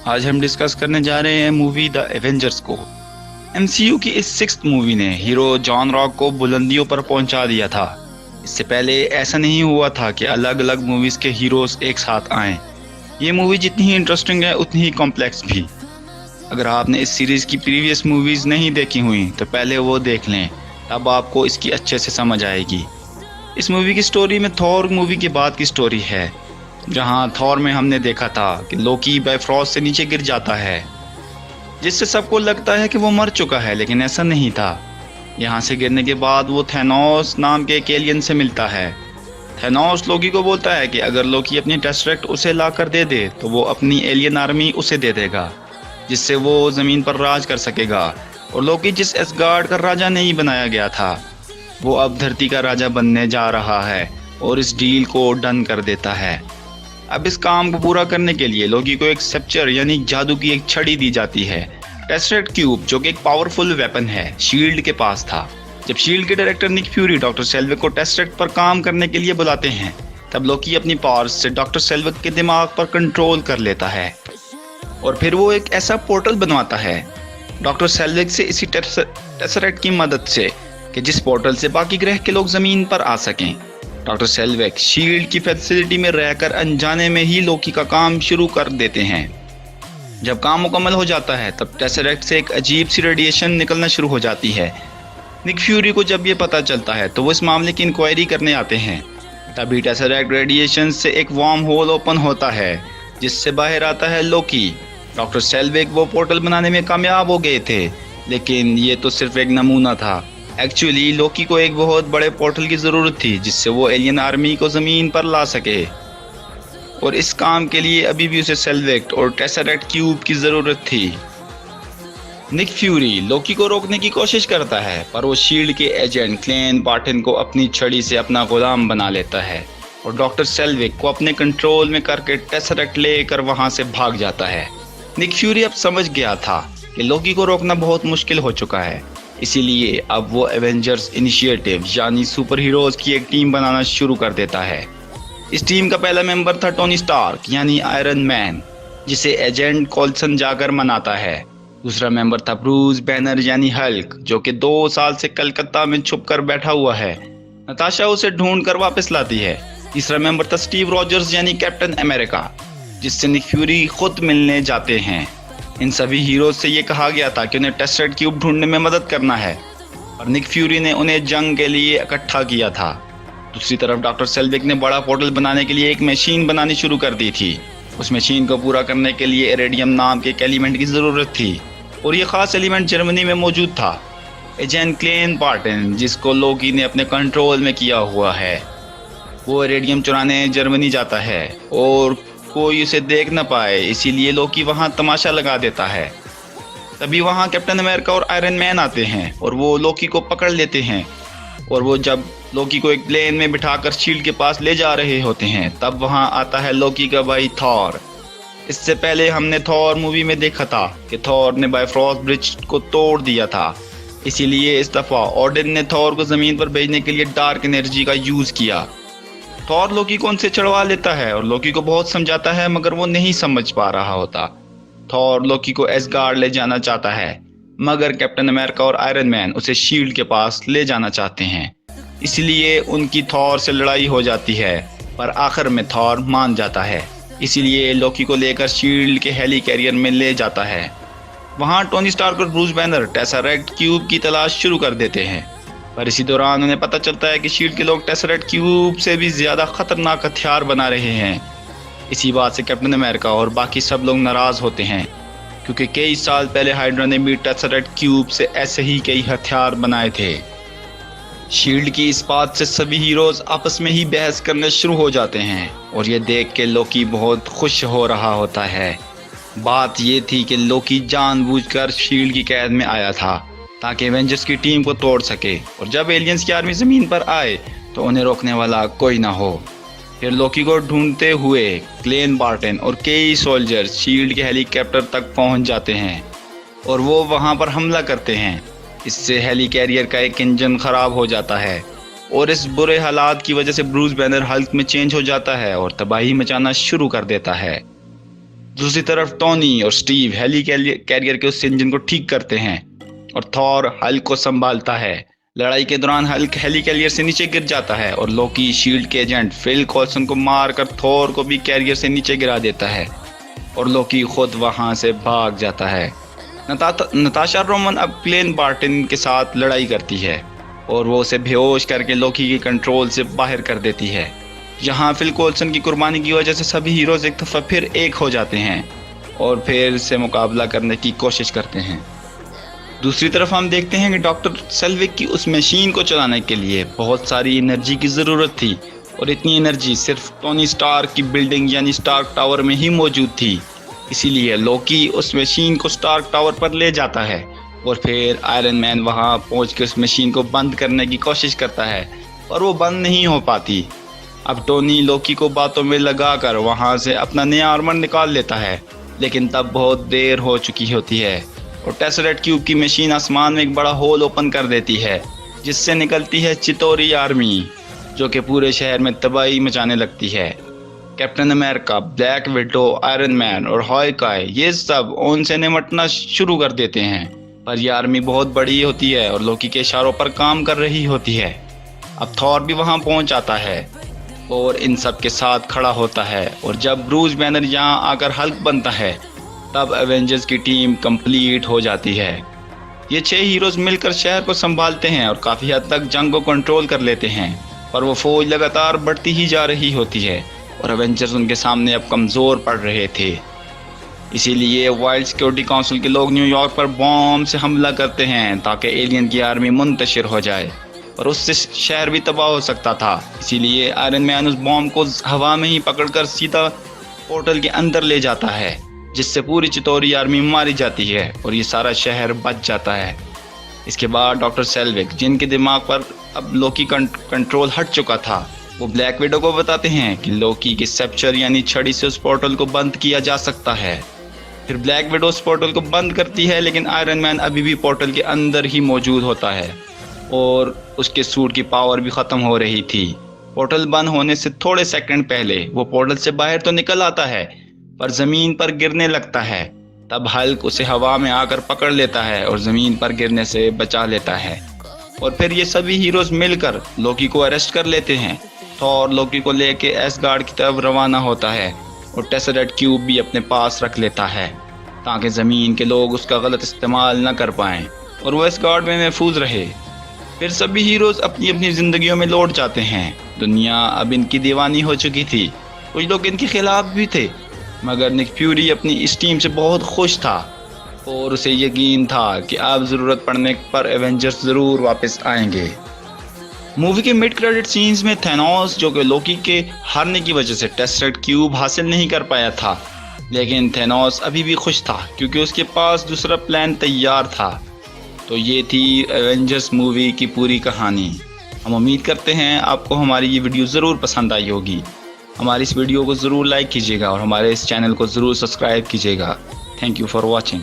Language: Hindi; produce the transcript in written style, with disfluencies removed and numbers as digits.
आज हम डिस्कस करने जा रहे हैं मूवी द एवेंजर्स को। एमसीयू की इस सिक्स्थ मूवी ने हीरो जॉन रॉक को बुलंदियों पर पहुंचा दिया था। इससे पहले ऐसा नहीं हुआ था कि अलग अलग मूवीज के हीरोज एक साथ आएं। ये मूवी जितनी ही इंटरेस्टिंग है उतनी ही कॉम्प्लेक्स भी। अगर आपने इस सीरीज की प्रीवियस मूवीज नहीं देखी हुई तो पहले वो देख लें, तब आपको इसकी अच्छे से समझ आएगी। इस मूवी की स्टोरी में थॉर मूवी के बाद की स्टोरी है, जहां थॉर में हमने देखा था कि लोकी बायफ्रॉस्ट से नीचे गिर जाता है, जिससे सबको लगता है कि वो मर चुका है, लेकिन ऐसा नहीं था। यहाँ से गिरने के बाद वो थैनोस नाम के एक एलियन से मिलता है। थैनोस लोकी को बोलता है कि अगर लोकी अपनी टेस्टरेक्ट उसे ला कर दे दे तो वो अपनी एलियन आर्मी उसे दे देगा, जिससे वो ज़मीन पर राज कर सकेगा। और लोकी जिस एसगार्ड का राजा नहीं बनाया गया था, वो अब धरती का राजा बनने जा रहा है और इस डील को डन कर देता है। अब इस काम को पूरा करने के लिए लोकी को एक सेप्चर यानी जादू की एक छड़ी दी जाती है। टेस्टरेक्ट क्यूब, जो कि एक पावरफुल वेपन है, शील्ड के पास था। जब शील्ड के director Nick Fury doctor Selvig को टेस्टरेक्ट पर काम करने के लिए बुलाते हैं, तब लोकी अपनी पावर्स से डॉक्टर सेल्विक के दिमाग पर कंट्रोल कर लेता है और फिर वो एक ऐसा पोर्टल बनवाता है डॉक्टर सेल्विक से इसी टेस्टरेक्ट की मदद से कि जिस पोर्टल से बाकी ग्रह के लोग जमीन पर आ सकें। डॉक्टर सेल्विक शील्ड की फैसिलिटी में रहकर अनजाने में ही लोकी का काम शुरू कर देते हैं। जब काम मुकम्मल हो जाता है तब टेसरेक्ट से एक अजीब सी रेडिएशन निकलना शुरू हो जाती है। निक फ्यूरी को जब ये पता चलता है तो वो इस मामले की इंक्वायरी करने आते हैं। तभी टेसरेक्ट रेडिएशन से एक वार्म होल ओपन होता है, जिससे बाहर आता है लोकी। डॉक्टर सेल्विक वो पोर्टल बनाने में कामयाब हो गए थे, लेकिन ये तो सिर्फ एक नमूना था। एक्चुअली लोकी को एक बहुत बड़े पोर्टल की ज़रूरत थी, जिससे वो एलियन आर्मी को ज़मीन पर ला सके, और इस काम के लिए अभी भी उसे सेल्वेक्ट और टेसरेक्ट क्यूब की ज़रूरत थी। निक फ्यूरी लोकी को रोकने की कोशिश करता है, पर वो शील्ड के एजेंट क्लेन बार्टन को अपनी छड़ी से अपना गुलाम बना लेता है और डॉक्टर सेल्विक को अपने कंट्रोल में करके टेसरेक्ट लेकर वहाँ से भाग जाता है। निक फ्यूरी अब समझ गया था कि लोकी को रोकना बहुत मुश्किल हो चुका है, इसीलिए अब वो एवेंजर्स इनिशिएटिव यानी सुपर हीरोज की एक टीम बनाना शुरू कर देता है। इस टीम का पहला मेंबर था टोनी स्टार्क यानी आयरन मैन, जिसे एजेंट कोल्सन जाकर मनाता है। दूसरा मेंबर था ब्रूस बैनर यानी हल्क, जो कि 2 साल से कलकत्ता में छुप कर बैठा हुआ है। नताशा उसे ढूंढ कर वापस लाती है। तीसरा मेंबर था स्टीव रॉजर्स यानी कैप्टन अमेरिका, जिससे निक फ्यूरी खुद मिलने जाते हैं। इन सभी हीरोज से ये कहा गया था कि उन्हें टेस्टरेक्ट क्यूब ढूंढने में मदद करना है, और निक फ्यूरी ने उन्हें जंग के लिए इकट्ठा किया था। दूसरी तरफ डॉक्टर सेल्विक ने बड़ा पोर्टल बनाने के लिए एक मशीन बनानी शुरू कर दी थी। उस मशीन को पूरा करने के लिए इरेडियम नाम के एक एलिमेंट की ज़रूरत थी, और ये ख़ास एलिमेंट जर्मनी में मौजूद था। एजेंट क्लेन बार्टन, जिसको लोकी ने अपने कंट्रोल में किया हुआ है, वो इरेडियम चुराने जर्मनी जाता है और कोई उसे देख न पाए, इसीलिए लोकी वहाँ तमाशा लगा देता है। तभी वहाँ कैप्टन अमेरिका और आयरन मैन आते हैं और वो लोकी को पकड़ लेते हैं, और वो जब लोकी को एक प्लेन में बिठाकर शील्ड के पास ले जा रहे होते हैं, तब वहाँ आता है लोकी का भाई थॉर। इससे पहले हमने थॉर मूवी में देखा था कि थॉर ने बायफ्रॉस्ट ब्रिज को तोड़ दिया था, इसीलिए इस दफ़ा ओडिन ने थॉर को ज़मीन पर भेजने के लिए डार्क एनर्जी का यूज़ किया। थॉर लोकी को उनसे चढ़वा लेता है और लोकी को बहुत समझाता है, मगर वो नहीं समझ पा रहा होता। थॉर लोकी को एसगार्ड ले जाना चाहता है, मगर कैप्टन अमेरिका और आयरन मैन उसे शील्ड के पास ले जाना चाहते हैं, इसलिए उनकी थॉर से लड़ाई हो जाती है। पर आखिर में थॉर मान जाता है, इसीलिए लोकी को लेकर शील्ड के हेली कैरियर में ले जाता है। वहाँ टोनी स्टार्क और ब्रूस बैनर टेसरेक्ट क्यूब की तलाश शुरू कर देते हैं, पर इसी दौरान उन्हें पता चलता है कि शील्ड के लोग टेसरेक्ट क्यूब से भी ज़्यादा खतरनाक हथियार बना रहे हैं। इसी बात से कैप्टन अमेरिका और बाकी सब लोग नाराज़ होते हैं, क्योंकि कई साल पहले हाइड्रा ने भी टेसरेक्ट क्यूब से ऐसे ही कई हथियार बनाए थे। शील्ड की इस बात से सभी हीरोज आपस में ही बहस करने शुरू हो जाते हैं, और ये देख के लोकी बहुत खुश हो रहा होता है। बात ये थी कि लोकी जानबूझकर शील्ड की कैद में आया था ताकि एवेंजर्स की टीम को तोड़ सके, और जब एलियंस की आर्मी ज़मीन पर आए तो उन्हें रोकने वाला कोई ना हो। फिर लोकी को ढूंढते हुए क्लेन बार्टन और कई सोल्जर्स शील्ड के हेलीकॉप्टर तक पहुंच जाते हैं, और वो वहां पर हमला करते हैं। इससे हेली कैरियर का एक इंजन ख़राब हो जाता है, और इस बुरे हालात की वजह से ब्रूस बैनर हल्क में चेंज हो जाता है और तबाही मचाना शुरू कर देता है। दूसरी तरफ टोनी और स्टीव हेली कैरियर के उस इंजन को ठीक करते हैं और थॉर हल्क को संभालता है। लड़ाई के दौरान हल्क हेली कैरियर से नीचे गिर जाता है और लोकी शील्ड के एजेंट फिल कॉल्सन को मारकर थॉर को भी कैरियर से नीचे गिरा देता है और लोकी खुद वहां से भाग जाता है। नताशा रोमन अब क्लेन बार्टिन के साथ लड़ाई करती है और वो उसे बेहोश करके लोकी के कंट्रोल से बाहर कर देती है। यहाँ फिल कॉल्सन की कुर्बानी की वजह से सभी हीरोज एक दफ़ा फिर एक हो जाते हैं और फिर से मुकाबला करने की कोशिश करते हैं। दूसरी तरफ हम देखते हैं कि डॉक्टर सेल्विक की उस मशीन को चलाने के लिए बहुत सारी एनर्जी की ज़रूरत थी और इतनी एनर्जी सिर्फ टोनी स्टार्क की बिल्डिंग यानी स्टार्क टावर में ही मौजूद थी। इसीलिए लोकी उस मशीन को स्टार्क टावर पर ले जाता है और फिर आयरन मैन वहां पहुंचकर उस मशीन को बंद करने की कोशिश करता है और वो बंद नहीं हो पाती। अब टोनी लोकी को बातों में लगाकर वहां से अपना नया आर्मर निकाल लेता है, लेकिन तब बहुत देर हो चुकी होती है और टेसरेट क्यूब की मशीन आसमान में एक बड़ा होल ओपन कर देती है जिससे निकलती है चितौरी आर्मी जो कि पूरे शहर में तबाही मचाने लगती है। Captain America, black window, iron man और हॉयकाय ये सब उनसे निपटना शुरू कर देते हैं, पर यह आर्मी बहुत बड़ी होती है और लोकी के इशारों पर काम कर रही होती है। अब थॉर भी वहां पहुंच जाता है और इन सब के साथ खड़ा होता है और जब ब्रूस बैनर यहाँ आकर हल्क बनता है तब एवेंजर्स की टीम कंप्लीट हो जाती है। ये 6 हीरोज मिलकर शहर को संभालते हैं और काफ़ी हद तक जंग को कंट्रोल कर लेते हैं, पर वो फौज लगातार बढ़ती ही जा रही होती है और एवेंजर्स उनके सामने अब कमज़ोर पड़ रहे थे। इसीलिए वाइल्ड सिक्योरिटी काउंसिल के लोग न्यूयॉर्क पर बॉम्ब से हमला करते हैं ताकि एलियन की आर्मी मुंतशिर हो जाए और उससे शहर भी तबाह हो सकता था। इसीलिए आयरन मैन उस बॉम्ब को हवा में ही पकड़कर सीधा पोर्टल के अंदर ले जाता है जिससे पूरी चितौरी आर्मी मारी जाती है और ये सारा शहर बच जाता है। इसके बाद डॉक्टर सेल्विक जिनके दिमाग पर अब लोकी कंट्रोल हट चुका था वो ब्लैक विडो को बताते हैं कि लोकी के सेप्चर यानी छड़ी से उस पोर्टल को बंद किया जा सकता है। फिर ब्लैक विडो उस पोर्टल को बंद करती है, लेकिन आयरन मैन अभी भी पोर्टल के अंदर ही मौजूद होता है और उसके सूट की पावर भी ख़त्म हो रही थी। पोर्टल बंद होने से थोड़े सेकंड पहले वो पोर्टल से बाहर तो निकल आता है पर ज़मीन पर गिरने लगता है। तब हल्क उसे हवा में आकर पकड़ लेता है और ज़मीन पर गिरने से बचा लेता है और फिर ये सभी हीरोज़ मिलकर लोकी को अरेस्ट कर लेते हैं। थॉर लोकी को लेके एसगार्ड की तरफ रवाना होता है और टेसरेट क्यूब भी अपने पास रख लेता है ताकि ज़मीन के लोग उसका गलत इस्तेमाल न कर पाएँ और वो एसगार्ड में महफूज रहे। फिर सभी हीरोज़ अपनी अपनी ज़िंदगियों में लौट जाते हैं। दुनिया अब इनकी दीवानी हो चुकी थी, कुछ लोग इनके खिलाफ भी थे, मगर निक फ्यूरी अपनी इस टीम से बहुत खुश था और उसे यकीन था कि अब ज़रूरत पड़ने पर एवेंजर्स ज़रूर वापस आएंगे। मूवी के मिड क्रेडिट सीन्स में थैनोस जो कि लोकी के हारने की वजह से टेसरेट क्यूब हासिल नहीं कर पाया था, लेकिन थैनोस अभी भी खुश था क्योंकि उसके पास दूसरा प्लान तैयार था। तो ये थी एवेंजर्स मूवी की पूरी कहानी। हम उम्मीद करते हैं आपको हमारी ये वीडियो ज़रूर पसंद आई होगी। हमारी इस वीडियो को ज़रूर लाइक कीजिएगा और हमारे इस चैनल को ज़रूर सब्सक्राइब कीजिएगा। Thank you for watching.